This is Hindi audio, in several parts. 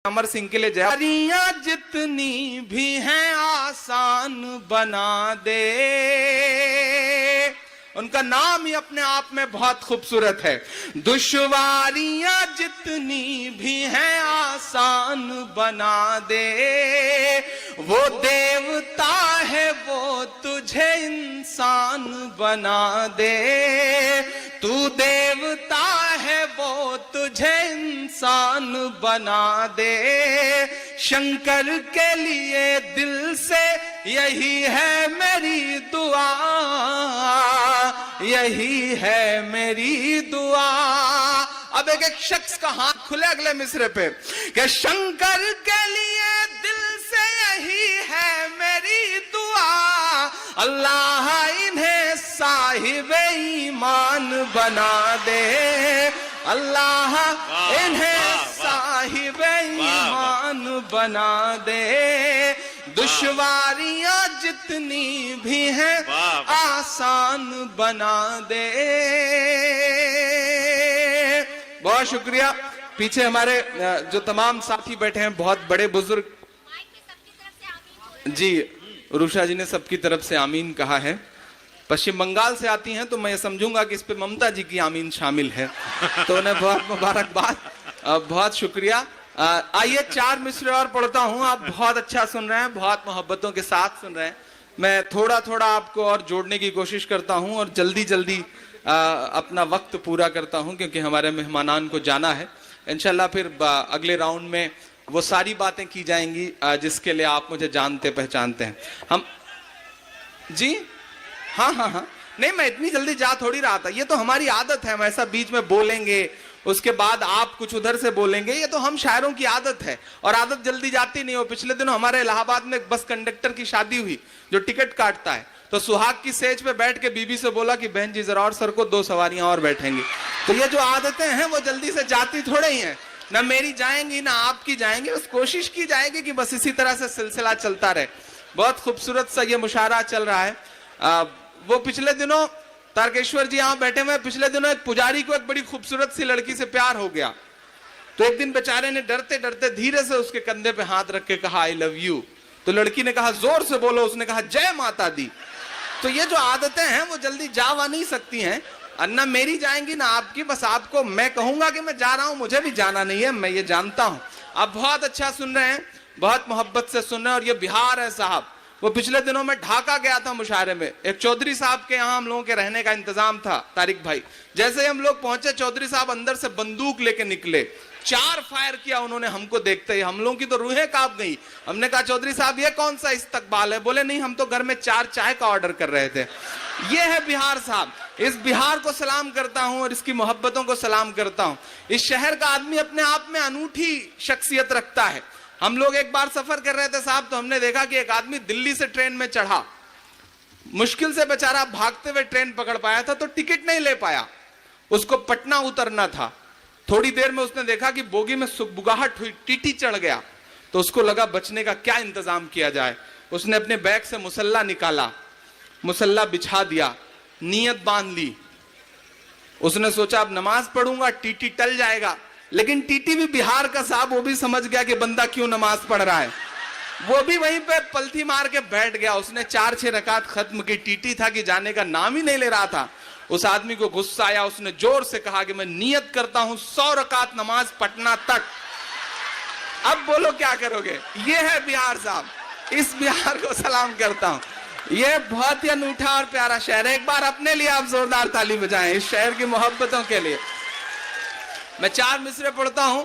अमर सिंह के लिए जय। जितनी भी हैं आसान बना दे, उनका नाम ही अपने आप में बहुत खूबसूरत है। दुश्वारियां जितनी भी हैं आसान बना दे, वो देवता है वो तुझे इंसान बना दे। तू देवता है वो तुझे इंसान बना दे। शंकर के लिए दिल से यही है मेरी दुआ, यही है मेरी दुआ। अब एक एक शख्स का हाथ खुले अगले मिसरे पे कि शंकर के लिए दिल से यही है मेरी दुआ। अल्लाह इन्हें साहिब ईमान बना दे, अल्लाह इन्हें साहिब ईमान बना दे। दुश्वारियां जितनी भी हैं आसान बना दे। बहुत शुक्रिया। पीछे हमारे जो तमाम साथी बैठे हैं, बहुत बड़े बुजुर्ग जी, उरुषा जी ने सबकी तरफ से आमीन कहा है। पश्चिम बंगाल से आती हैं तो मैं समझूंगा कि इस पे ममता जी की आमीन शामिल है, तो उन्हें बहुत मुबारकबाद, बहुत शुक्रिया। आइए 4 मिसरे और पढ़ता हूं। आप बहुत अच्छा सुन रहे हैं, बहुत मोहब्बतों के साथ सुन रहे हैं। मैं थोड़ा थोड़ा आपको और जोड़ने की कोशिश करता हूं और जल्दी जल्दी अपना वक्त पूरा करता हूं, क्योंकि हमारे मेहमानान को जाना है। इंशाल्लाह फिर अगले राउंड में वो सारी बातें की जाएंगी जिसके लिए आप मुझे जानते पहचानते हैं। हम जी हाँ, नहीं, मैं इतनी जल्दी जा थोड़ी रहा था। ये तो हमारी आदत है, हम ऐसा बीच में बोलेंगे, उसके बाद आप कुछ उधर से बोलेंगे। ये तो हम शायरों की आदत है, और आदत जल्दी जाती नहीं हो। पिछले दिनों हमारे इलाहाबाद में एक बस कंडक्टर की शादी हुई जो टिकट काटता है, तो सुहाग की सेज पे बैठ के बीबी से बोला कि बहन जी जरा और सर को 2 सवारियां और बैठेंगी। तो ये जो आदतें हैं वो जल्दी से जाती थोड़े ही हैं, ना मेरी जाएंगी ना आपकी जाएंगी। बस कोशिश की जाएगी कि बस इसी तरह से सिलसिला चलता रहे। बहुत खूबसूरत सा ये मुशायरा चल रहा है। वो पिछले दिनों तारकेश्वर जी यहाँ बैठे हुए, पिछले दिनों एक पुजारी को एक बड़ी खूबसूरत सी लड़की से प्यार हो गया, तो एक दिन बेचारे ने डरते डरते धीरे से उसके कंधे पे हाथ रख के कहा आई लव यू। तो लड़की ने कहा जोर से बोलो, उसने कहा जय माता दी। तो ये जो आदतें हैं वो जल्दी जावा नहीं सकती हैं, ना मेरी जाएंगी ना आपकी। बस आपको मैं कहूंगा कि मैं जा रहा हूं, मुझे भी जाना नहीं है, मैं ये जानता हूं। आप बहुत अच्छा सुन रहे हैं, बहुत मोहब्बत से सुन रहे हैं। और ये बिहार है साहब। वो पिछले दिनों में ढाका गया था मुशायरे में, एक चौधरी साहब के यहाँ हम लोगों के रहने का इंतजाम था, तारिक भाई। जैसे ही हम लोग पहुंचे, चौधरी साहब अंदर से बंदूक लेके निकले, 4 फायर किया उन्होंने हमको देखते ही। हम लोगों की तो रूहें कांप गई। हमने कहा चौधरी साहब ये कौन सा इस्तकबाल है? बोले नहीं, हम तो घर में 4 चाय का ऑर्डर कर रहे थे। ये है बिहार साहब। इस बिहार को सलाम करता हूं और इसकी मोहब्बतों को सलाम करता हूं। इस शहर का आदमी अपने आप में अनूठी शख्सियत रखता है। हम लोग एक बार सफर कर रहे थे साहब, तो हमने देखा कि एक आदमी दिल्ली से ट्रेन में चढ़ा, मुश्किल से बेचारा भागते हुए ट्रेन पकड़ पाया था, तो टिकट नहीं ले पाया, उसको पटना उतरना था। थोड़ी देर में उसने देखा कि बोगी में सुगबुगाहट हुई, टीटी चढ़ गया, तो उसको लगा बचने का क्या इंतजाम किया जाए। उसने अपने बैग से मुसल्ला निकाला, मुसल्ला बिछा दिया, नियत बांध ली। उसने सोचा अब नमाज पढ़ूंगा, टीटी टल जाएगा। लेकिन टीटी भी बिहार का साहब, वो भी समझ गया कि बंदा क्यों नमाज पढ़ रहा है, वो भी वहीं पे पलथी मार के बैठ गया। उसने 4-6 रकात खत्म की। टीटी था कि जाने का नाम ही नहीं ले रहा था। उस आदमी को गुस्सा आया, उसने जोर से कहा कि मैं नियत करता हूं 100 रकात नमाज पटना तक। अब बोलो क्या करोगे? ये है बिहार साहब। इस बिहार को सलाम करता हूं। ये बहुत ही अनूठा और प्यारा शहर है। एक बार अपने लिए आप जोरदार ताली बजाएं, इस शहर की मोहब्बतों के लिए। मैं 4 मिसरे पढ़ता हूं।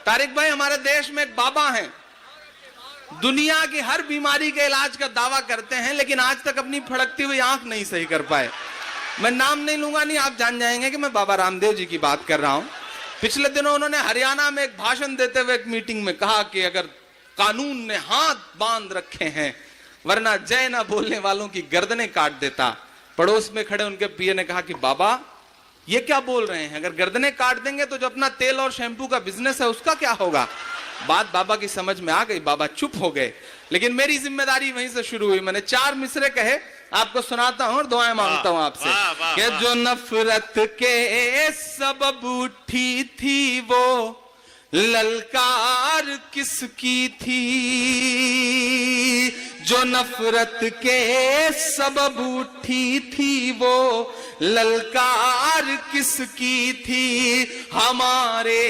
तारिक भाई, हमारे देश में एक बाबा हैं, दुनिया की हर बीमारी के इलाज का दावा करते हैं, लेकिन आज तक अपनी फड़कती हुई आंख नहीं सही कर पाए। मैं नाम नहीं लूंगा, नहीं आप जान जाएंगे कि मैं बाबा रामदेव जी की बात कर रहा हूं। पिछले दिनों उन्होंने हरियाणा में एक भाषण देते हुए एक मीटिंग में कहा कि अगर कानून ने हाथ बांध रखे हैं, वरना जय ना बोलने वालों की गर्दनें काट देता। पड़ोस में खड़े उनके पिए ने कहा कि बाबा ये क्या बोल रहे हैं? अगर गर्दनें काट देंगे तो जो अपना तेल और शैम्पू का बिजनेस है उसका क्या होगा? बात बाबा की समझ में आ गई, बाबा चुप हो गए। लेकिन मेरी जिम्मेदारी वहीं से शुरू हुई। मैंने 4 मिसरे कहे, आपको सुनाता हूं और दुआएं मांगता हूं आपसे कि जो नफरत के सबब उठी थी वो ललकार किसकी थी, जो नफरत के सबब उठी थी वो ललकार किसकी थी, हमारे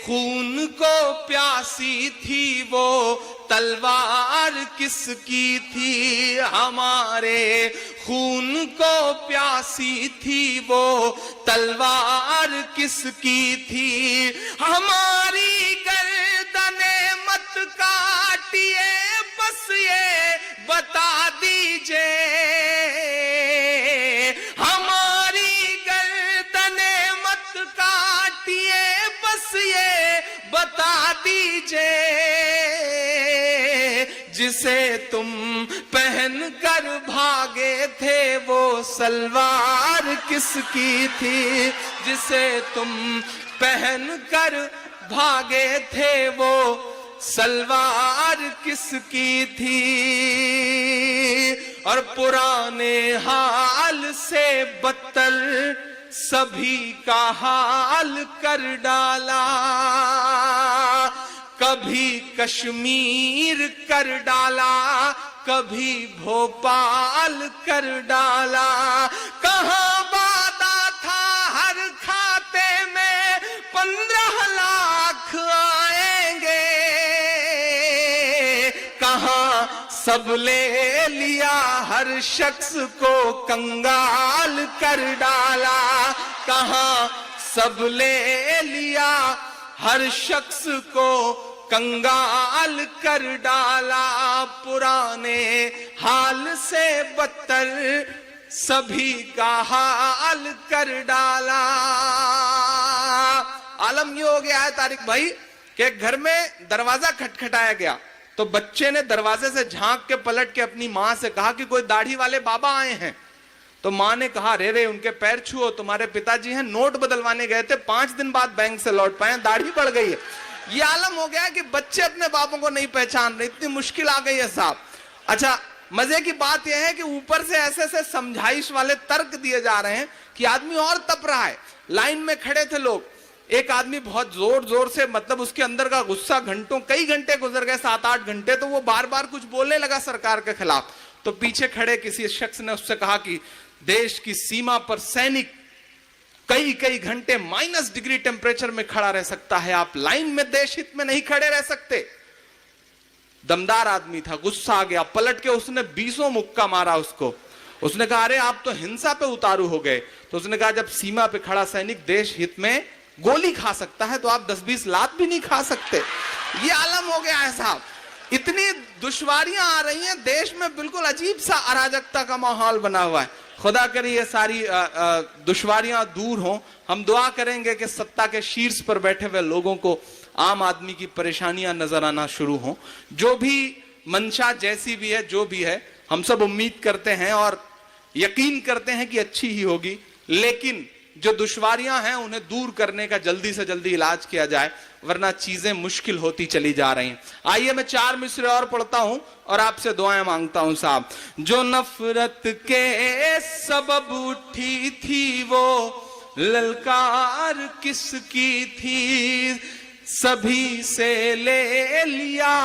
खून को प्यासी थी वो तलवार किसकी थी, हमारे खून को प्यासी थी वो तलवार किसकी थी, हमारी गर्दने मत काटिए बस ये बता दीजिए, हमारी गर्दने मत काटिए बस ये बता दीजिए, जिसे तुम पहन कर भागे थे वो सलवार किसकी थी, जिसे तुम पहन कर भागे थे वो सलवार किसकी थी, और पुराने हाल से बदतर सभी का हाल कर डाला, कभी कश्मीर कर डाला, कभी भोपाल कर डाला, कहां वादा था हर खाते में 15 लाख आएंगे, कहां सब ले लिया हर शख्स को कंगाल कर डाला, कहां सब ले लिया हर शख्स को कंगाल कर डाला, पुराने हाल से बदतर सभी का हाल कर डाला। आलम ये हो गया है तारिक भाई कि घर में दरवाजा खटखटाया गया तो बच्चे ने दरवाजे से झांक के पलट के अपनी मां से कहा कि कोई दाढ़ी वाले बाबा आए हैं। तो मां ने कहा रे रे उनके पैर छुओ, तुम्हारे पिताजी हैं, नोट बदलवाने गए थे, 5 दिन बाद बैंक से लौट पाए, दाढ़ी बढ़ गई है। ये आलम हो गया कि बच्चे अपने बापों को नहीं पहचान रहे, इतनी मुश्किल आ गई है साहब। अच्छा, मजे की बात यह है कि ऊपर से ऐसे ऐसे समझाइश वाले तर्क दिए जा रहे हैं कि आदमी और तप रहा है। लाइन में खड़े थे लोग, एक आदमी बहुत जोर जोर से, मतलब उसके अंदर का गुस्सा घंटों, कई घंटे गुजर गए, 7-8 घंटे, तो वो बार बार कुछ बोलने लगा सरकार के खिलाफ। तो पीछे खड़े किसी शख्स ने उससे कहा कि देश की सीमा पर सैनिक कई कई घंटे -डिग्री टेम्परेचर में खड़ा रह सकता है, आप लाइन में देश हित में नहीं खड़े रह सकते। दमदार आदमी था, गुस्सा आ गया, पलट के उसने 20 मुक्का मारा उसको। उसने कहा अरे आप तो हिंसा पे उतारू हो गए। तो उसने कहा जब सीमा पे खड़ा सैनिक देश हित में गोली खा सकता है तो आप 10-20 लात भी नहीं खा सकते। ये आलम हो गया है साहब। इतनी दुश्वारियां आ रही हैं देश में, बिल्कुल अजीब सा अराजकता का माहौल बना हुआ है। खुदा करे ये सारी दुश्वारियां दूर हों। हम दुआ करेंगे कि सत्ता के शीर्ष पर बैठे हुए लोगों को आम आदमी की परेशानियां नजर आना शुरू हों। जो भी मंशा जैसी भी है, जो भी है, हम सब उम्मीद करते हैं और यकीन करते हैं कि अच्छी ही होगी, लेकिन जो दुश्वारियां हैं उन्हें दूर करने का जल्दी से जल्दी इलाज किया जाए, वरना चीजें मुश्किल होती चली जा रही हैं। आइए मैं 4 मिसरे और पढ़ता हूं और आपसे दुआएं मांगता हूं साहब। जो नफरत के सबब उठी थी वो ललकार किसकी थी, सभी से ले लिया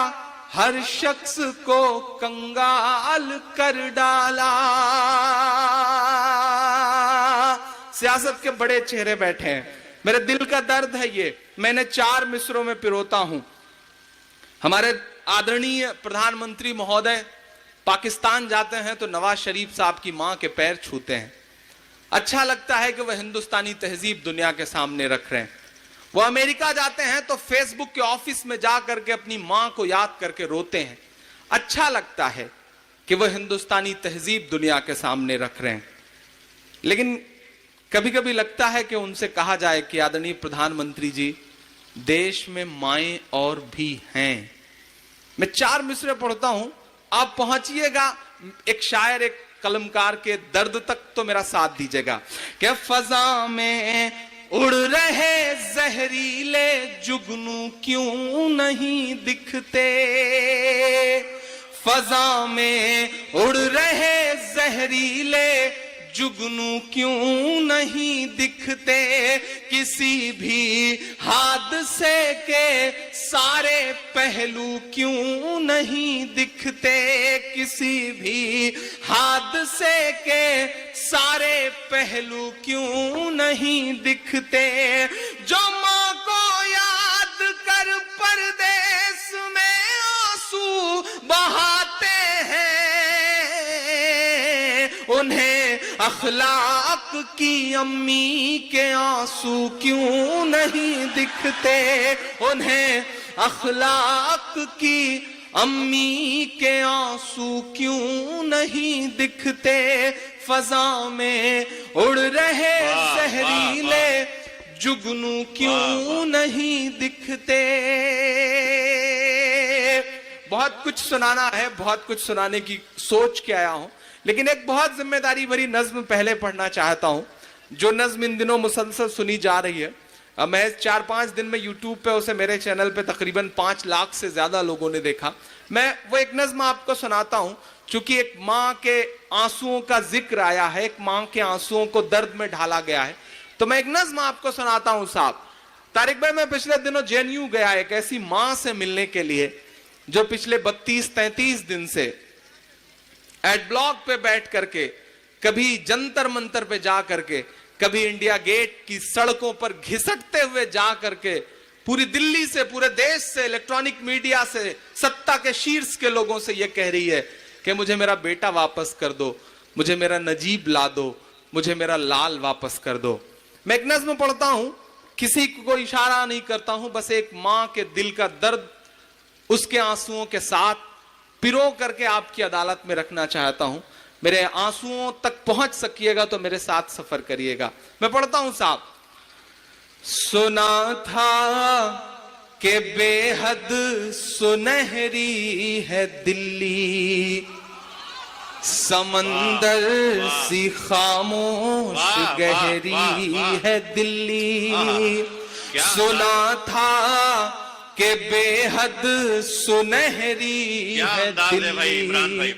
हर शख्स को कंगाल कर डाला। सियासत के बड़े चेहरे बैठे हैं, मेरे दिल का दर्द है ये, मैंने 4 मिसरों में पिरोता हूं। हमारे आदरणीय प्रधानमंत्री महोदय पाकिस्तान जाते हैं तो नवाज शरीफ साहब की मां के पैर छूते हैं। अच्छा लगता है कि वह हिंदुस्तानी तहजीब दुनिया के सामने रख रहे हैं। वो अमेरिका जाते हैं तो फेसबुक के ऑफिस में जा करके अपनी मां को याद करके रोते हैं। अच्छा लगता है कि वह हिंदुस्तानी तहजीब दुनिया के सामने रख रहे हैं। लेकिन कभी कभी लगता है कि उनसे कहा जाए कि आदरणीय प्रधानमंत्री जी, देश में माएं और भी हैं। मैं 4 मिसरे पढ़ता हूं, आप पहुंचिएगा एक शायर, एक कलमकार के दर्द तक तो मेरा साथ दीजिएगा। कि फजा में उड़ रहे जहरीले जुगनू क्यों नहीं दिखते, फजा में उड़ रहे जहरीले जुगनू क्यों नहीं दिखते, किसी भी हादसे के सारे पहलू क्यों नहीं दिखते, किसी भी हादसे के सारे पहलू क्यों नहीं दिखते, जो माँ को याद कर परदेस में आंसू बहाते हैं, उन्हें अखलाक की अम्मी के आंसू क्यों नहीं दिखते, उन्हें अखलाक की अम्मी के आंसू क्यों नहीं दिखते, फजा में उड़ रहे जहरीले जुगनू क्यों नहीं दिखते। बहुत कुछ सुनाना है, बहुत कुछ सुनाने की सोच के आया हूं, लेकिन एक बहुत जिम्मेदारी भरी नज्म पहले पढ़ना चाहता हूं, जो नज्म इन दिनों मुसलसल सुनी जा रही है। मैं 4-5 दिन में यूट्यूब पे उसे मेरे चैनल पे तकरीबन 5 लाख से ज्यादा लोगों ने देखा। मैं वो एक नज्म आपको सुनाता हूं, चूंकि एक माँ के आंसुओं का जिक्र आया है, एक माँ के आंसुओं को दर्द में ढाला गया है, तो मैं एक नज्म आपको सुनाता हूं साहब। तारिक भाई, मैं पिछले दिनों JNU गया एक ऐसी माँ से मिलने के लिए जो पिछले 32-33 दिन से एड ब्लॉक पे बैठ करके, कभी जंतर मंतर पे जा करके, कभी इंडिया गेट की सड़कों पर घिसटते हुए जा करके पूरी दिल्ली से, पूरे देश से, इलेक्ट्रॉनिक मीडिया से, सत्ता के शीर्ष के लोगों से यह कह रही है कि मुझे मेरा बेटा वापस कर दो, मुझे मेरा नजीब ला दो, मुझे मेरा लाल वापस कर दो। मैं एक नज्म पढ़ता हूं, किसी को इशारा नहीं करता हूं, बस एक मां के दिल का दर्द उसके आंसुओं के साथ पिरो करके आपकी अदालत में रखना चाहता हूं। मेरे आंसुओं तक पहुंच सकिएगा तो मेरे साथ सफर करिएगा। मैं पढ़ता हूं साहब। सुना था कि बेहद सुनहरी है दिल्ली, समंदर सी खामोश गहरी है दिल्ली। सुना था कि बेहद सुनहरी है दिल्ली,